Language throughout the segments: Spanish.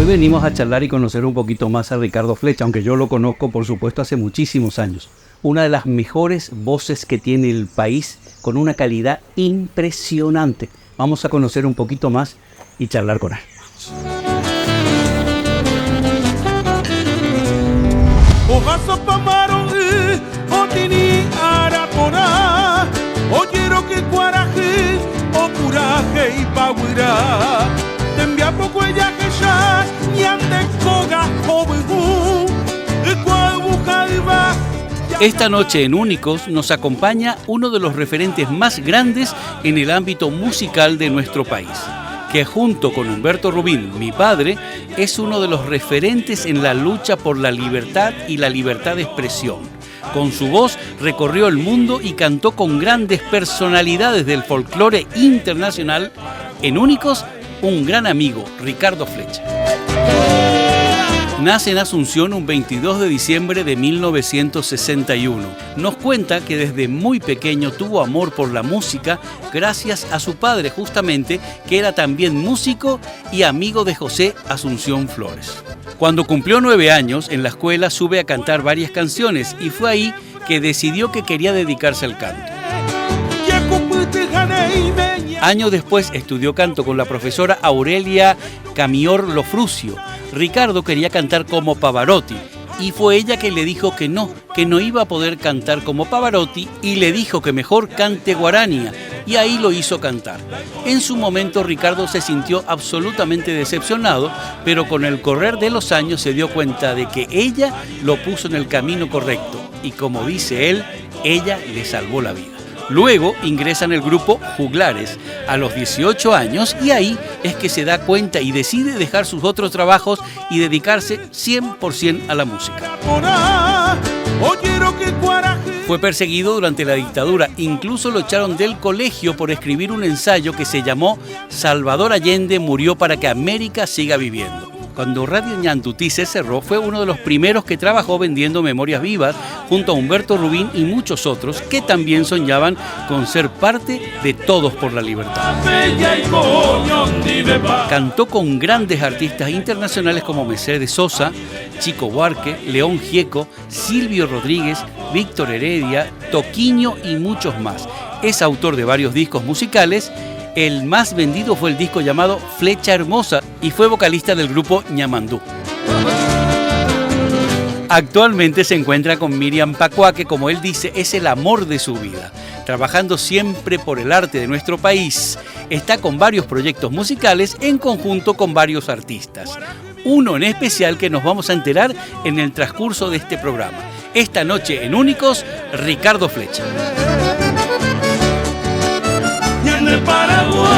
venimos a charlar y conocer un poquito más a Ricardo Flecha, aunque yo lo conozco, por supuesto, hace muchísimos años. Una de las mejores voces que tiene el país, con una calidad impresionante. Vamos a conocer un poquito más y charlar con él. Esta noche en Únicos nos acompaña uno de los referentes más grandes en el ámbito musical de nuestro país, que junto con Humberto Rubín, mi padre, es uno de los referentes en la lucha por la libertad y la libertad de expresión. Con su voz recorrió el mundo y cantó con grandes personalidades del folclore internacional. En Únicos, un gran amigo, Ricardo Flecha. Nace en Asunción un 22 de diciembre de 1961. Nos cuenta que desde muy pequeño tuvo amor por la música gracias a su padre, justamente, que era también músico y amigo de José Asunción Flores. Cuando cumplió 9 años, en la escuela sube a cantar varias canciones y fue ahí que decidió que quería dedicarse al canto. Años después estudió canto con la profesora Aurelia Camior Lofrucio. Ricardo quería cantar como Pavarotti y fue ella que le dijo que no iba a poder cantar como Pavarotti y le dijo que mejor cante guarania y ahí lo hizo cantar. En su momento Ricardo se sintió absolutamente decepcionado, pero con el correr de los años se dio cuenta de que ella lo puso en el camino correcto y como dice él, ella le salvó la vida. Luego ingresa en el grupo Juglares a los 18 años y ahí es que se da cuenta y decide dejar sus otros trabajos y dedicarse 100% a la música. Fue perseguido durante la dictadura, incluso lo echaron del colegio por escribir un ensayo que se llamó Salvador Allende murió para que América siga viviendo. Cuando Radio Ñandutí se cerró, fue uno de los primeros que trabajó vendiendo memorias vivas junto a Humberto Rubín y muchos otros que también soñaban con ser parte de Todos por la Libertad. Cantó con grandes artistas internacionales como Mercedes Sosa, Chico Buarque, León Gieco, Silvio Rodríguez, Víctor Heredia, Toquinho y muchos más. Es autor de varios discos musicales. El más vendido fue el disco llamado Flecha Hermosa y fue vocalista del grupo Ñamandú. Actualmente se encuentra con Miriam Pacua, que como él dice es el amor de su vida, trabajando siempre por el arte de nuestro país. Está con varios proyectos musicales en conjunto con varios artistas. Uno en especial que nos vamos a enterar en el transcurso de este programa. Esta noche en Únicos, Ricardo Flecha. El Paraguay.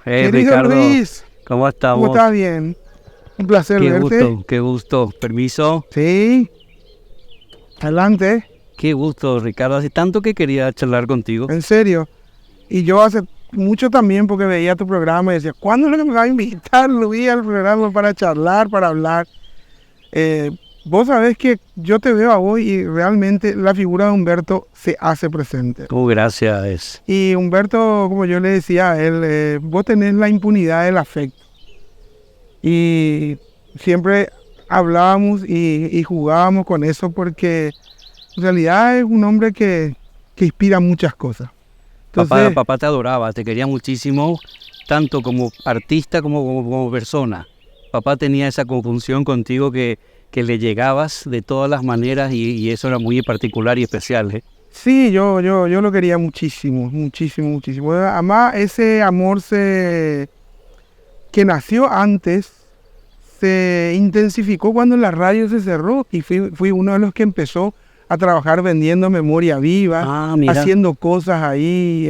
Hey, Ricardo, Luis, ¿cómo estamos? ¿Cómo estás? Bien. Un placer verte. Qué gusto. ¿Permiso? Sí. Adelante. Qué gusto, Ricardo. Hace tanto que quería charlar contigo. En serio. Y yo hace mucho también porque veía tu programa y decía, ¿cuándo es lo que me va a invitar, Luis, al programa para charlar, para hablar? Vos sabés que yo te veo a vos y realmente la figura de Humberto se hace presente. Gracias. Y Humberto, como yo le decía a él, vos tenés la impunidad del afecto. Y siempre hablábamos y jugábamos con eso porque en realidad es un hombre que inspira muchas cosas. Entonces, Papá te adoraba, te quería muchísimo, tanto como artista como persona. Papá tenía esa conjunción contigo que le llegabas de todas las maneras y eso era muy particular y especial, ¿eh? Sí, yo lo quería muchísimo. Además, ese amor que nació antes se intensificó cuando la radio se cerró y fui uno de los que empezó a trabajar vendiendo memoria viva, haciendo cosas ahí,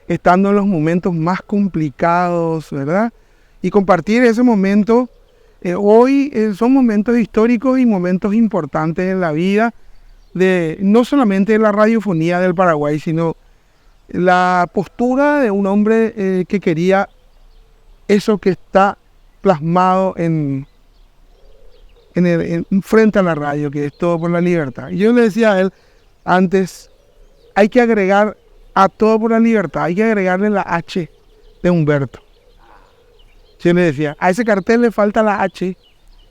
estando en los momentos más complicados, ¿verdad? Y compartir ese momento, hoy son momentos históricos y momentos importantes en la vida, no solamente de la radiofonía del Paraguay, sino la postura de un hombre que quería eso que está plasmado frente a la radio, que es Todo por la Libertad. Y yo le decía a él, antes hay que agregar a Todo por la Libertad, hay que agregarle la H de Humberto. Yo le decía, a ese cartel le falta la H,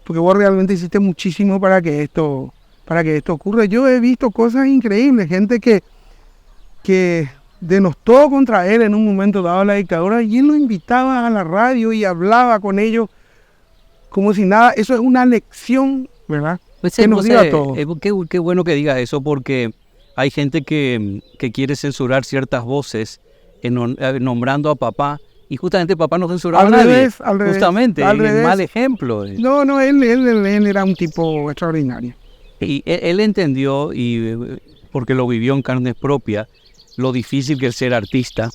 porque vos realmente hiciste muchísimo para que esto ocurra. Yo he visto cosas increíbles, gente que denostó contra él en un momento dado la dictadura, y él lo invitaba a la radio y hablaba con ellos como si nada. Eso es una lección, ¿verdad? Pues que nos diga todo. Qué bueno que diga eso, porque hay gente que quiere censurar ciertas voces nombrando a papá, y justamente papá no censuraba a nadie. Al revés. Justamente, Al revés. mal ejemplo. No, él era un tipo extraordinario. Y él entendió, porque lo vivió en carne propia, lo difícil que es ser artista,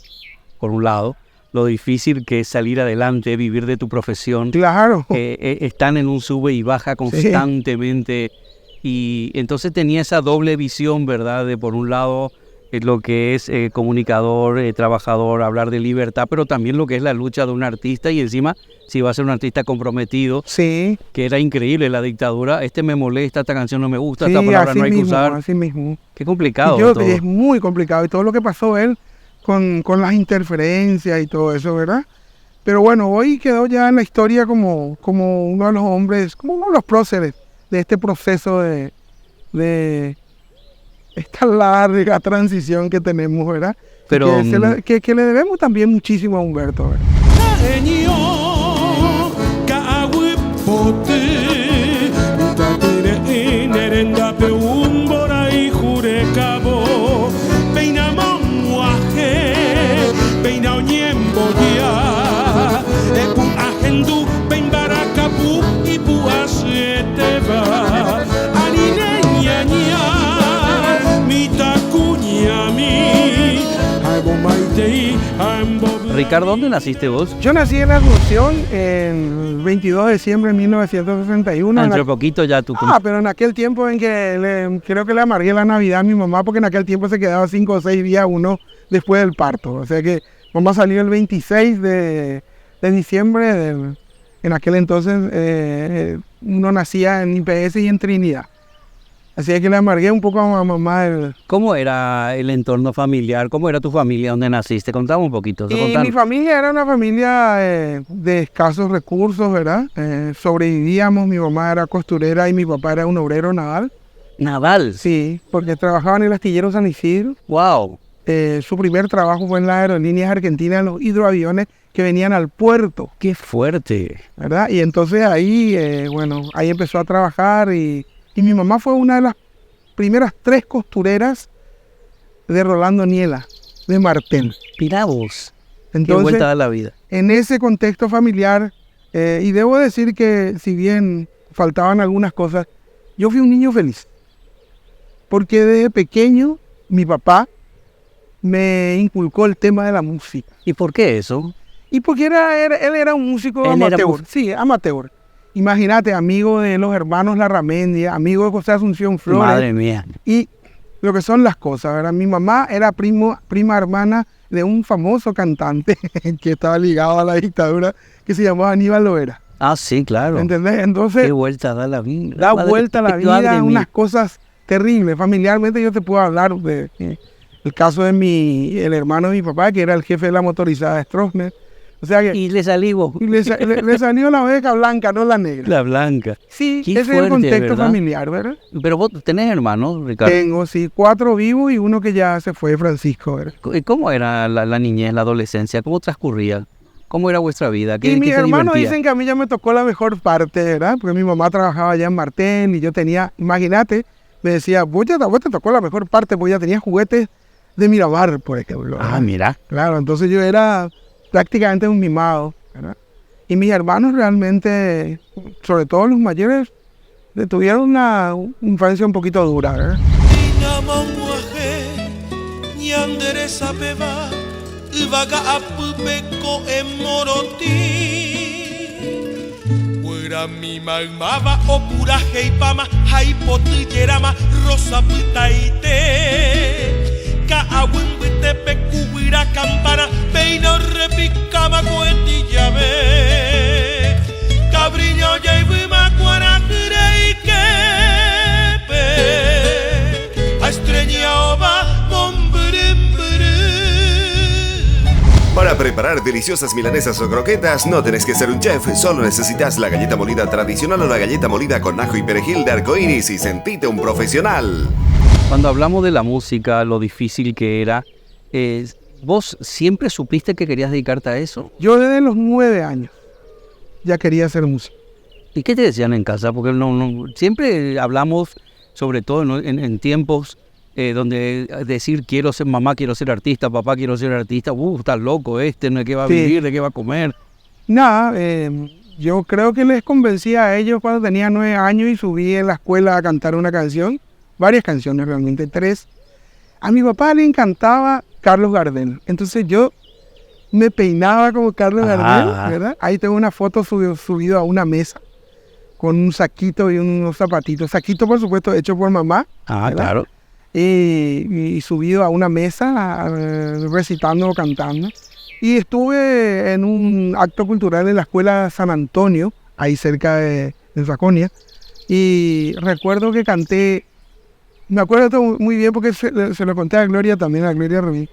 por un lado, lo difícil que es salir adelante, vivir de tu profesión. Claro. Están en un sube y baja constantemente. Sí. Y entonces tenía esa doble visión, ¿verdad? De por un lado lo que es comunicador, trabajador, hablar de libertad, pero también lo que es la lucha de un artista, y encima si va a ser un artista comprometido, sí, que era increíble la dictadura. Me molesta, esta canción no me gusta, sí, esta palabra no hay que usar. Así mismo. Qué complicado. Es muy complicado, y todo lo que pasó él con las interferencias y todo eso, ¿verdad? Pero bueno, hoy quedó ya en la historia como uno de los hombres, como uno de los próceres de este proceso de esta larga transición que tenemos, ¿verdad? Pero que le debemos también muchísimo a Humberto, ¿verdad? Ricardo, ¿dónde naciste vos? Yo nací en la Asunción el 22 de diciembre de 1961. Entre poquito ya tú. Pero en aquel tiempo en que creo que le amargué la Navidad a mi mamá, porque en aquel tiempo se quedaba 5 o 6 días uno después del parto. O sea que mamá salió el 26 de diciembre. En aquel entonces uno nacía en IPS y en Trinidad. Así que le amargué un poco a mamá. ¿Cómo era el entorno familiar? ¿Cómo era tu familia donde naciste? Contame un poquito. Mi familia era una familia de escasos recursos, ¿verdad? Sobrevivíamos, mi mamá era costurera y mi papá era un obrero naval. ¿Naval? Sí, porque trabajaba en el astillero San Isidro. ¡Wow! Su primer trabajo fue en las aerolíneas argentinas, en los hidroaviones que venían al puerto. ¡Qué fuerte! ¿Verdad? Y entonces ahí, ahí empezó a trabajar y mi mamá fue una de las primeras 3 costureras de Rolando Niela, de Martel. Mirá vos. Entonces, qué vuelta da la vida. En ese contexto familiar, y debo decir que si bien faltaban algunas cosas, yo fui un niño feliz. Porque desde pequeño mi papá me inculcó el tema de la música. ¿Y por qué eso? Y porque él era un músico amateur. Sí, amateur. Imagínate, amigo de los hermanos Larramendia, amigo de José Asunción Flores. Madre mía. Y lo que son las cosas, ¿verdad? Mi mamá era prima hermana de un famoso cantante que estaba ligado a la dictadura, que se llamaba Aníbal Loera. Ah, sí, claro. ¿Entendés? Entonces, qué vuelta da la vida. Da vuelta la vida, unas cosas terribles. Familiarmente yo te puedo hablar de el caso de el hermano de mi papá, que era el jefe de la motorizada de Stroessner. O sea que, y le salió. Le salió la oveja blanca, no la negra. La blanca. Sí, ese es el contexto familiar, ¿verdad? Pero vos tenés hermanos, Ricardo. Tengo, sí, 4 vivos y uno que ya se fue, Francisco, ¿verdad? ¿Cómo era la niñez, la adolescencia? ¿Cómo transcurría? ¿Cómo era vuestra vida? Y mis hermanos dicen que a mí ya me tocó la mejor parte, ¿verdad? Porque mi mamá trabajaba allá en Martel y yo tenía, imagínate, me decía, vos te tocó la mejor parte, porque ya tenía juguetes de Miramar, por ejemplo, ¿verdad? Ah, mira. Claro, entonces yo era prácticamente un mimado, ¿verdad? Y mis hermanos realmente, sobre todo los mayores, tuvieron una infancia un poquito dura, ¿verdad? Campana, peino repicama coetillame, cabrillo ya ibima cuaracreike, a estrella ova bombe Para preparar deliciosas milanesas o croquetas no tenés que ser un chef, solo necesitas la galleta molida tradicional o la galleta molida con ajo y perejil de arcoíris y sentite un profesional. Cuando hablamos de la música, lo difícil que era, ¿vos siempre supiste que querías dedicarte a eso? Yo desde los 9 años ya quería hacer música. ¿Y qué te decían en casa? Porque siempre hablamos, sobre todo en tiempos donde decir quiero ser mamá, quiero ser artista, papá, quiero ser artista, estás loco ¿no? ¿De qué va a vivir? ¿De qué va a comer? Nada, yo creo que les convencí a ellos cuando tenía 9 años y subí en la escuela a cantar una canción, varias canciones realmente, 3. A mi papá le encantaba Carlos Gardel, entonces yo me peinaba como Carlos Gardel, ¿verdad? Ahí tengo una foto subido a una mesa con un saquito y unos zapatitos. Saquito, por supuesto, hecho por mamá. ¿verdad? Claro. Y subido a una mesa recitando o cantando. Y estuve en un acto cultural en la escuela San Antonio, ahí cerca de Saconia. Y recuerdo que canté, me acuerdo muy bien porque se lo conté a Gloria también, a Gloria Rubí.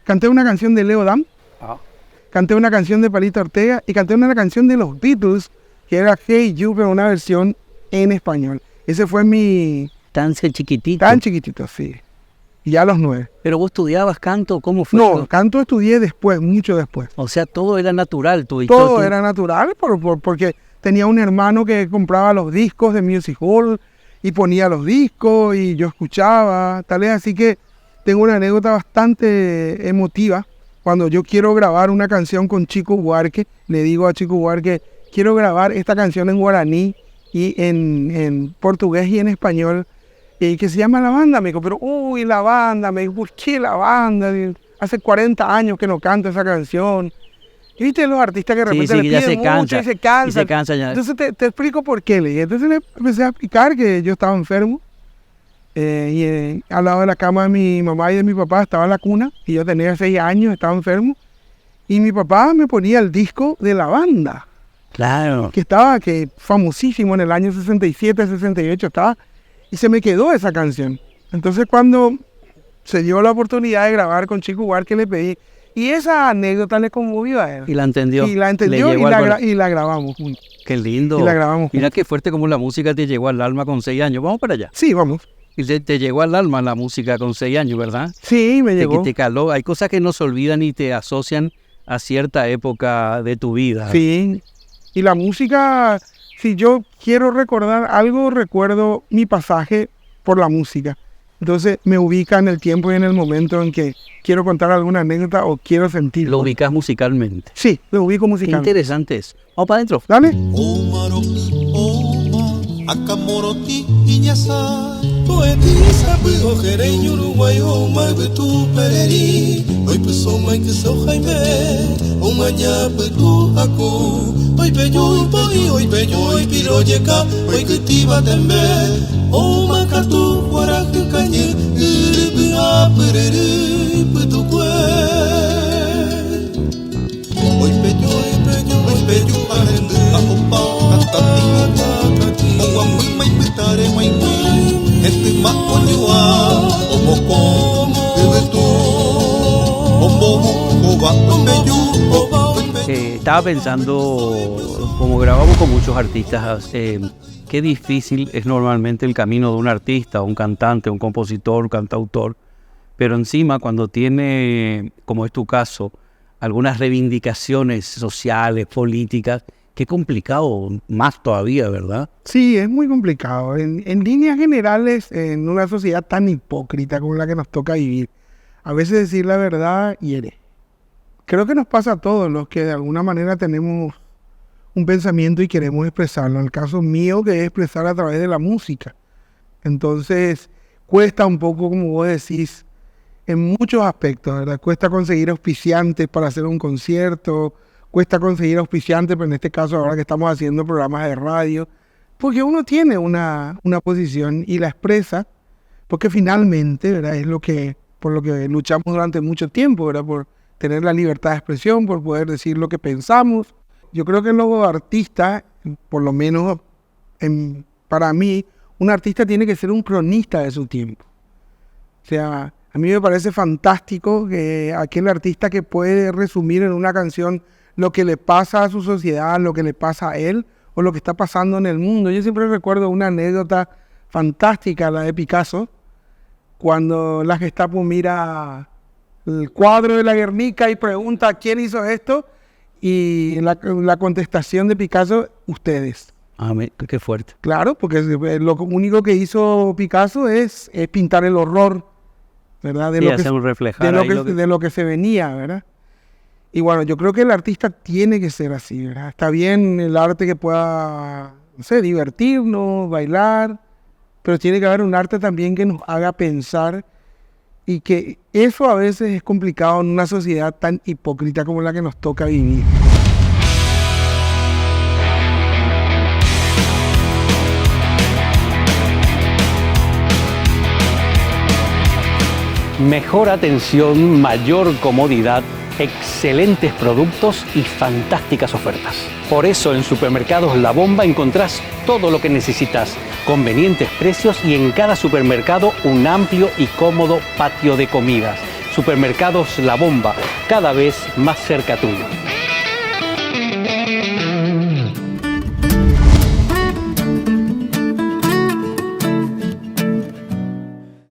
Canté una canción de Leo Dan, canté una canción de Palito Ortega y canté una canción de los Beatles, que era Hey You, pero una versión en español. Ese fue mi... Tan chiquitito. Tan chiquitito, sí. Y ya a los 9. ¿Pero vos estudiabas canto? ¿Cómo fue? No, canto estudié después, mucho después. O sea, todo era natural. Todo era natural porque tenía un hermano que compraba los discos de Music Hall y ponía los discos y yo escuchaba, tal vez. Así que tengo una anécdota bastante emotiva. Cuando yo quiero grabar una canción con Chico Buarque, le digo a Chico Buarque, quiero grabar esta canción en guaraní y en portugués y en español, y que se llama La Banda. Me dijo, pero la banda, me dijo, ¿por qué La Banda? Hace 40 años que no canto esa canción. Y viste los artistas que de repente le piden mucho y se cansan. Entonces te explico por qué. Entonces le empecé a explicar que yo estaba enfermo. Al lado de la cama de mi mamá y de mi papá estaba la cuna, y yo tenía 6 años, estaba enfermo. Y mi papá me ponía el disco de La Banda. Claro. Que famosísimo en el año 67, 68 estaba. Y se me quedó esa canción. Entonces cuando se dio la oportunidad de grabar con Chico Buarque, le pedí. Y esa anécdota le conmovió a él. Y la entendió. Y la entendió y la grabamos juntos. Qué lindo. Y la grabamos juntos. Mira qué fuerte como la música te llegó al alma con 6 años. ¿Vamos para allá? Sí, vamos. Y te llegó al alma la música con 6 años, ¿verdad? Sí, me llegó. Te caló. Hay cosas que no se olvidan y te asocian a cierta época de tu vida. Sí. Y la música, si yo quiero recordar algo, recuerdo mi pasaje por la música. Entonces me ubica en el tiempo y en el momento en que quiero contar alguna anécdota o quiero sentir. ¿Lo ubicas musicalmente? Sí, lo ubico musicalmente. Qué interesante es. Vamos para adentro. Dale. Akamoroti inyasa poetisa bu ojere uruguayo mai betu pereri hoy puso mai que so jaime o mañana betu aku hoy peyo y piroyeca hoy que tiba tembe o makatu wara que cañe irbi a pereri betu kue hoy peyo arende a opa katati Estaba pensando, como grabamos con muchos artistas, qué difícil es normalmente el camino de un artista, un cantante, un compositor, un cantautor, pero encima cuando tiene, como es tu caso, algunas reivindicaciones sociales, políticas, qué complicado, más todavía, ¿verdad? Sí, es muy complicado. En líneas generales, en una sociedad tan hipócrita como la que nos toca vivir, a veces decir la verdad hiere. Creo que nos pasa a todos los que de alguna manera tenemos un pensamiento y queremos expresarlo. En el caso mío, que es expresar a través de la música. Entonces, cuesta un poco, como vos decís, en muchos aspectos, ¿verdad? Cuesta conseguir auspiciantes para hacer un concierto, cuesta conseguir auspiciantes, pero en este caso ahora que estamos haciendo programas de radio, porque uno tiene una posición y la expresa, porque finalmente, ¿verdad? Es por lo que luchamos durante mucho tiempo, ¿verdad? Por tener la libertad de expresión, por poder decir lo que pensamos. Yo creo que los artistas, por lo menos para mí, un artista tiene que ser un cronista de su tiempo. O sea, A mí me parece fantástico que aquel artista que puede resumir en una canción lo que le pasa a su sociedad, lo que le pasa a él o lo que está pasando en el mundo. Yo siempre recuerdo una anécdota fantástica, la de Picasso, cuando la Gestapo mira el cuadro de la Guernica y pregunta quién hizo esto, y la contestación de Picasso, ustedes. Qué fuerte. Claro, porque lo único que hizo Picasso es pintar el horror, ¿verdad? De, sí, lo, hacer un reflejar de lo que se venía, ¿verdad? Y bueno, yo creo que el artista tiene que ser así, ¿verdad? Está bien el arte que pueda, no sé, divertirnos, bailar, pero tiene que haber un arte también que nos haga pensar, y que eso a veces es complicado en una sociedad tan hipócrita como la que nos toca vivir. Mejor atención, mayor comodidad, excelentes productos y fantásticas ofertas. Por eso en Supermercados La Bomba encontrás todo lo que necesitas, convenientes precios y en cada supermercado un amplio y cómodo patio de comidas. Supermercados La Bomba, cada vez más cerca tuyo.